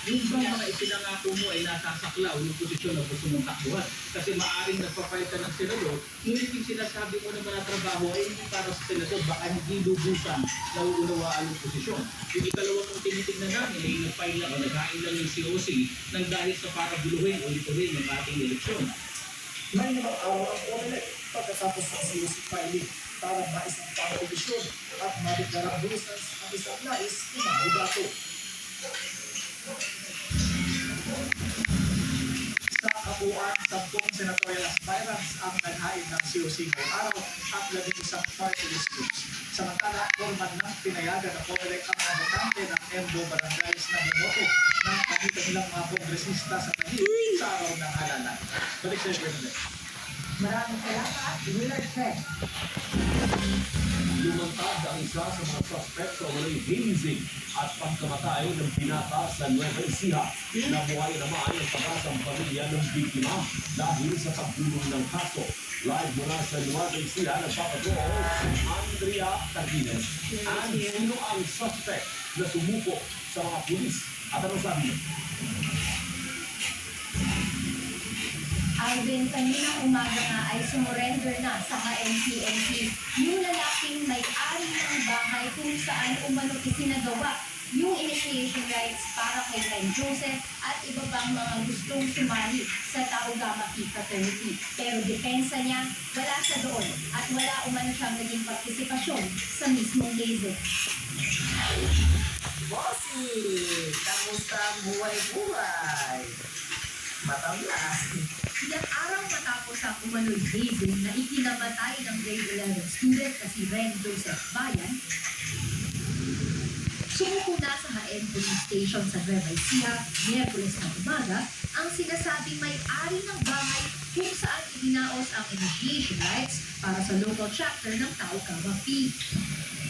yung bang mga ipinangako mo ay nasasaklaw yung posisyon na gusto mong takbuhan. Kasi maaaring nagpapile ka ng senador, ngunit yung sinasabi mo naman na trabaho ay hindi para sa senador, baka hindi lubusan na uunawaan yung posisyon. Yung ikalawa kong tinitignan namin ay nag-file lang o naghain lang yung COC nang dahil sa para guluhin o lituhin ng ating eleksyon. May mga araw ang OMELEC pagkatapos ng COC filing para maisang pang-edisyon at madeklarang busan ang isang nais na mandato. Sa kabuuan, 10 senatorial aspirants ang naghain ng COC ngayong araw at 11 party list groups. Samantala, formal nang pinayagan ng OMELEC ang mga botante ng EMBO barangays na bumoto ng kanilang mga kongresista sa Taguig sa araw ng halalan. Balik sa Bernadette. Maraming salamat, Willard Fred. Lumantad ang isa sa mga suspect sa walay hazing at pagkamatay ng binata sa Nueva Ecija. Nabuhay naman ang pag-asang pamilya ng biktima dahil sa pagbulong ng kaso. Live mula sa Nueva Ecija, nagpapatuo si Andrea Cardines. And sino ang suspect na sumuko sa mga pulis? At ano sabi niya? Alvin, kaninang umaga nga ay sumurrender na sa NPNP yung lalaking may-ari ng bahay kung saan umano isinagawa yung initiation rights para kay Ren Joseph at iba pang mga gustong sumali sa Tau Gamma Phi Fraternity. Pero depensa niya, wala sa doon at wala umano siyang naging partisipasyon sa mismong hazing. Bossy, kamusta ang buhay-buhay? Matamlas. Ilang araw matapos ang umano'y hazing na ikinamatay ng grade 11 student na si Ren Joseph Bayan, sumuko na sa HN Police Station sa Nueva Ecija, Miyerkules ng umaga, ang sinasabing may-ari ng bahay kung saan ibinaos ang initiation rights para sa local chapter ng Tau Gamma Phi.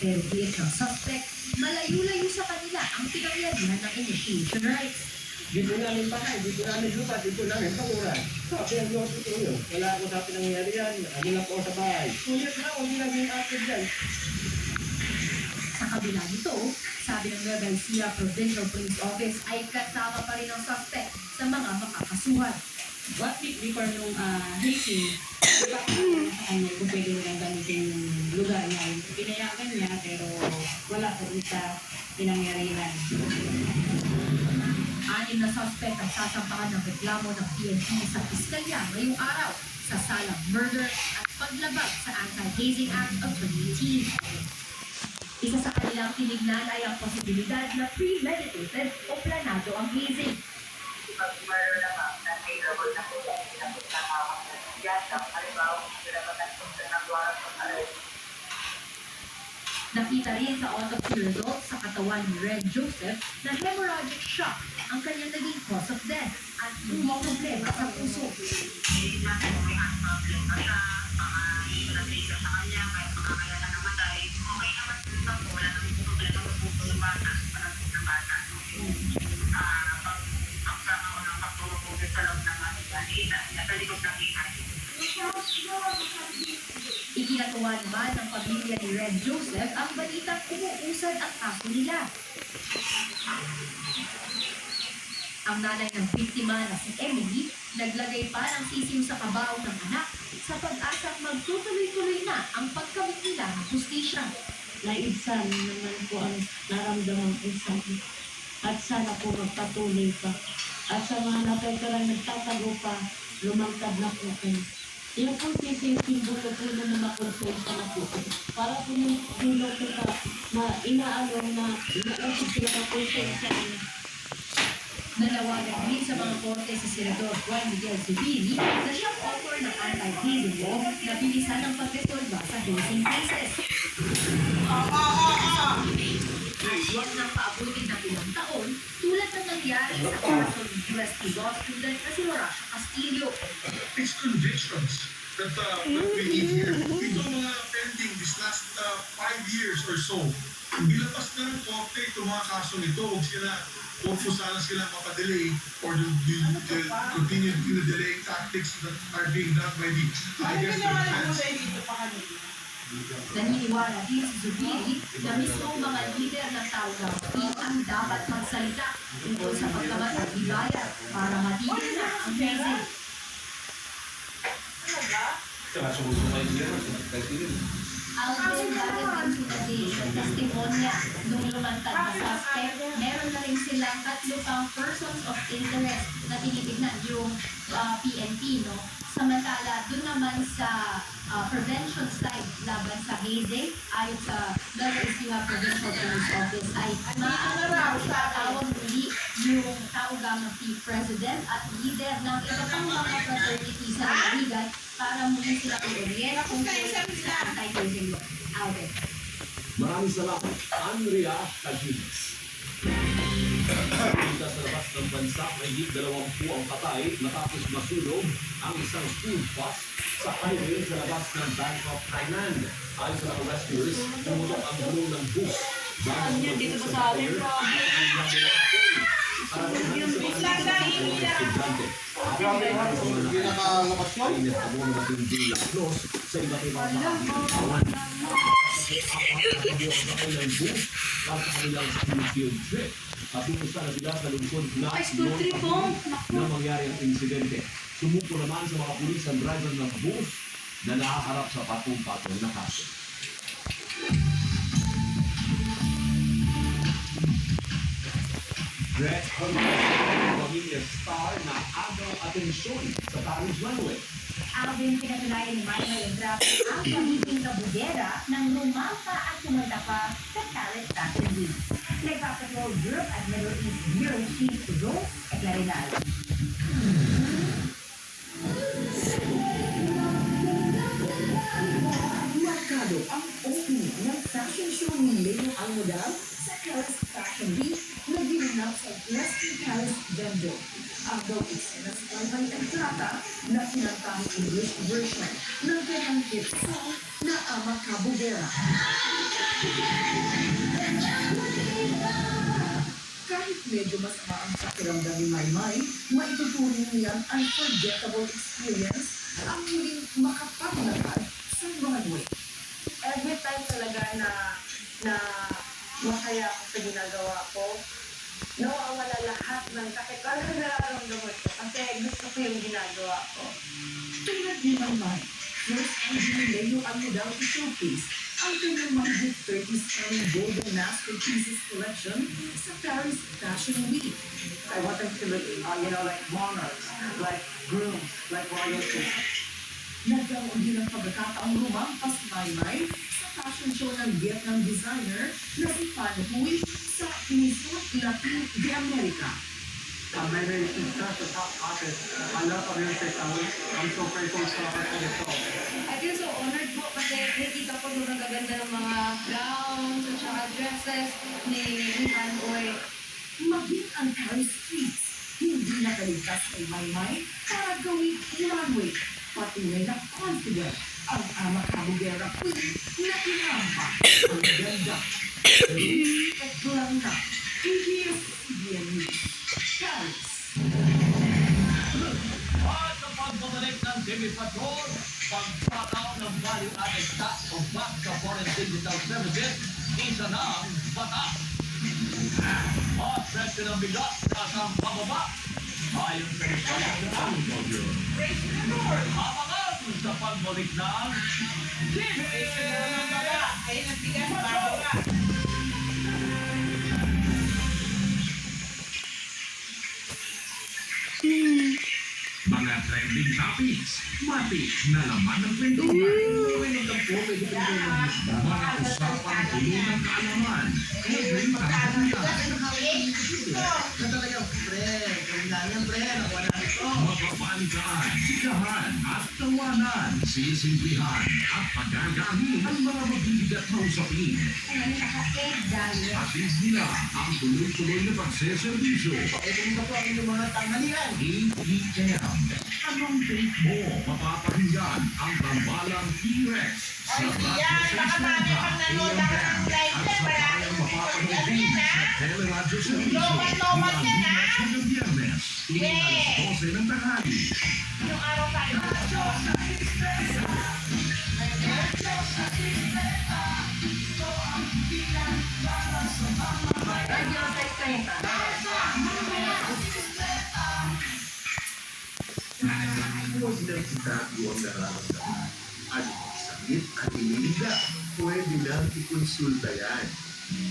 Pero diit ng suspect, malayo-layo sa kanila ang pinangyarihan ng initiation rights. Dito namin bahay, dito namin lupa, dito namin panguran. Sabi ang Diyos ito yun. Wala ako sa pinangyarihan, ano lang po sa bahay. Ngunit na, hindi namin active dyan. Sa kabila nito, sabi ng Nueva Ecija Provincial Police Office ay kasama pa rin ang suspect sa mga makakasuhan. What week before nung hazing, iba kung pwede mo lang gamitin yung lugar niya. Pinayagan niya pero wala po sa pinangyarihan. Anim na suspect ang sasampahan ng reklamo ng PNP sa piskalya ngayong araw sa salang murder at paglabag sa Anti-Hazing Act of 2018. Isa sa kanilang tinignan ay ang posibilidad na premeditated o planado ang hazing. Pag-murder naman na favorable na po yan, pinapagkakawang na siyasa, halimbawa, sila matagpunta ng warang pag-arrest. Nakita rin sa autopsy results sa katawan ni Ren Joseph na hemorrhagic shock ang kanyang naging cause of death at mga problema sa puso. Hindi natin kung may problem na siya, hindi na trigger sa kanya, kahit makakaya na namatay, okay naman sa po, wala namang problema sa puso ng bata, panagpun ng bata. Pag aksama ko ng pagtulog po sa loob ng kita, sa likod ng kita. Ikinatuwa naman ng pamilya ni Ren Joseph ang balitang umuusad ang kaso nila. Ang nanay ng biktima na si Emily, naglagay pa ng sisim sa kabaong ng anak sa pag-asang magtutuloy-tuloy na ang pagkamit nila ng hustisya. Naibsan naman po ang naramdaman ko sa akin. At sana po magpatuloy pa. At sa mga napagkarang nagtatago pa, lumangkad na po kayo. Yung po simbolo po na makonsensya na po. Para po yung dulo ko na inaano na inausap sila na konsensya niya. Nanawagan din sa mga korte si Senador Juan Miguel Zubiri na siyang author ng anti-hazing law na bilisan ang pagresolba sa hazing cases. Huwag nang paabutin ng ilang taon tulad ng nangyari sa kaso ng UST law student na si Horacio Castillo. These convictions that we need here, ito mga pending this last 5 years or so. Bilapas na ng korte itong mga kaso nito, huwag po sana sila mapadelay or the continued delaying tactics that are being done by the, I guess, the defense. Naniniwala din si Zubiri na mismong mga lider ng Tao-Gapi ang dapat magsalita tungkol sa pagkamatagibaya para matigil na ang krisis. Alvin dahil din sila din sa testimonya nung lumantad na suspect, meron na rin silang 3 pang persons of interest na tinitignan yung PNP, no? Samantala, doon naman sa prevention side laban sa hazing, ayon sa Nueva Provincial Police Office ay maaari tatawag muli yung Tao-Gapi President at leader ng iba pang mga fraternity sa Laligan para muli sila i-orient kung sa anti-hazing law. Alvin. Maraming salamat, Andrea Cajinas. Dito sa labas ng bansa, may 20 ang patay matapos masunog ang isang school bus sa highway sa labas ng Bank of Thailand. Ayon sa mga rescuers, tumutok ang gulong ng bus. Saan yan? Dito ba sa amin? Sa iba't ibang mga kanilang school field trip. Patungusta na sila sa lungsod na mangyari ang insidente. Sumuko naman sa mga pulis ang driver ng bus na nakaharap sa patong-patong na kaso. Brett Hernandez, pamilya star na agaw atensyon sa Paris Runway. Alvin, pinatunayan ni Michael Endrap ang pagiging kabugera ng lumampa at pumunta pa sa Paris Fashion Week. Nagpapatrol Europe at Middle East Bureau Chief Rose Eclarinal. Markado ang opening ng fashion show ni Leo Almodal sa Paris Fashion Week na ginanap sa Western Paris Bendo. Ang daw eksena sa Palmay Entrata na pinantang English version ng kanyang hit song na Ama Kabugera. Kahit medyo masama ang pakiramdam ni Maymay, maituturing niyan unforgettable experience ang muling makapaglakad sa runway. Every time talaga na masaya ako sa ginagawa ko, nawawala lahat ng sakit ko. Ano nararamdaman ko? Kasi gusto ko yung ginagawa ko. Tulad ni Maymay, first time ni Leo Almodal to showcase ang kanyang mahigit 30 stunning golden masterpieces collection sa Paris Fashion Week. I want them to look, like monarchs, like grooms, like royalty. Nagkaroon din ng pagkakataong lumampas Maymay sa fashion show ng Vietnam designer na si Pan Huy sa Miss Latin de America. My name is such a top artist. I love American talent. I'm so grateful for this show. I feel so honored po kasi nakikita ko doon ang gaganda ng mga gowns at saka dresses ni Hanboy. Maging ang Paris streets, hindi nakaligtas kay Maymay para gawing runway. Patunay na confident ang Ama Kabugera Queen na inampa ang ganda. At lang na, ABS-CBN News, Paris. At sa pagbabalik ng TV Patrol, pagpataw ng value-added tax o VAT sa foreign digital services, isa ng batas. At presyo ng bigas kasang pababa. Ayon sa Department of Agriculture. Abangan sa pagbalik ng TV Mga trending topics, matik na laman ng kwentuhan. Mga usapang tuloy ng kaalaman. Libreng pagkakalitan. Mapapalitan, sikahan at tawanan, sisimplihan at pagagahin ang mga mabibigat na usapin. Nakaka-egg dahil. Hatid nila ang tuloy-tuloy na pagseservisyo. ATM. Anong date mo? Mapapakinggan ang tambalang T-Rex sa Radyo 690 AM at sa kayang mapapanood din sa Teleradyo Servicio mula Lunes hanggang Biyernes tuwing alas 12 ng tanghali. Yung araw tayo. Radio sa 30. Huwag nang itago ang nararamdaman. Ano ang sakit at iniinda, pwede nang ikonsulta yan.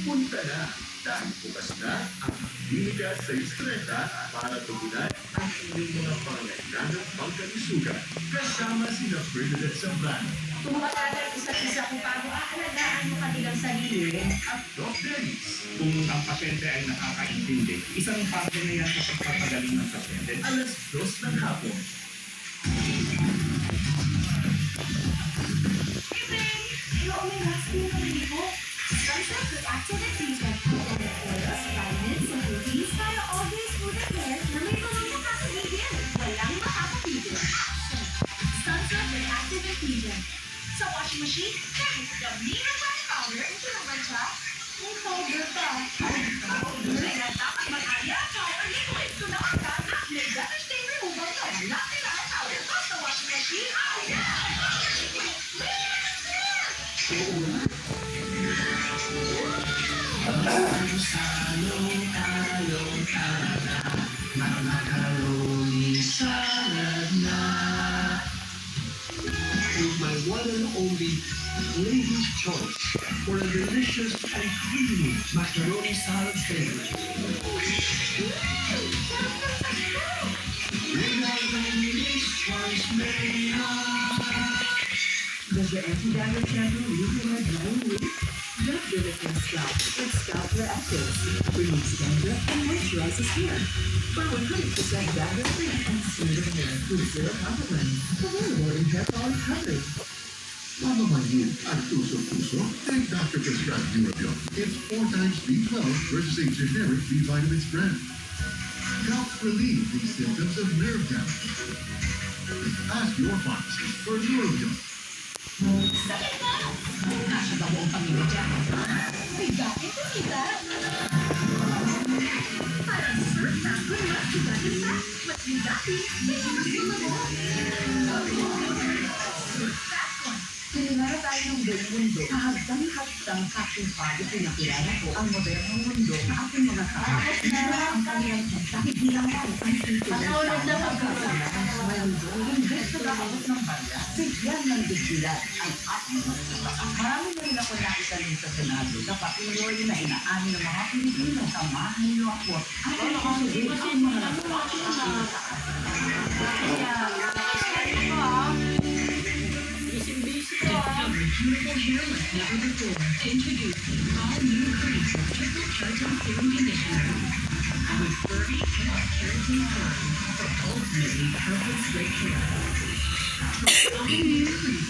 Punta na dahil bukas na ang klinika sa Istreta para tugunan ang inyong mga pangangailangang pangkalusugan. Kasama sina Ferdinand Zambrano Tumatagal isa't isa kung paano aalagaan mo kanilang sarili. at Doc Dennis. Kung ang pasyente ay nakakaintindi, isang parte na yan sa pagpapagaling ng pasyente. Alas 2 ng hapon. Hello, may last meal na libo. Sunset with active treatment for oils, vitamins, and proteins para always smooth and hair na may mga makakagigil. Walang makakapigil. Sunset with active ingredient. Sa washing machine, kahit dami ng body powder, ito naman siya. May powder pa. Kaya dapat mag-aya powder liquid. Ito naman ka at may better stain removal na wala kailangan powder. Basta washing machine, oh yeah! With my one and only Lady's Choice for a delicious and creamy macaroni salad favorite. Lady's Choice Mania. Does the anti-dandruff shampoo leave your hair drying weak? Get rid of your scalp with Scalp Clear Actives. Removes dandruff and moisturizes hair. For 100% dandruff-free and smoother hair with zero compromise. Available in hair fall recovery. Mama Manu at Puso, take Dr. Prescribed Neurobion. It's 4 times B12 versus a generic B vitamin spread. Helps relieve the symptoms of nerve damage. Ask your pharmacist for Neurobion. Sakit na! Kasya ba buong pamilya dyan? Bigatin ko kita! Parang surf na kung mas bigatin ka, mas bigatin, may mga mo. Pinara tayo ng buong mundo. Kahagdang-hagdang aking pag pinakilala ko ang modernong mundo na aking mga kaahas na ang kanilang pagkakibilangan ang Patulog na pagkakala. Imbes na nakabot ng barya, bigyan ng digilan ang ating mga. Marami na rin ako nakisaling sa Senado na patuloy na inaani ng mga Pilipino. Samahan niyo ako at isusunod ang mga Beautiful hair like never before. Introducing all new cream triple keratin serum conditioner. With 30 keratin serum for ultimately perfect straight hair. All new cream.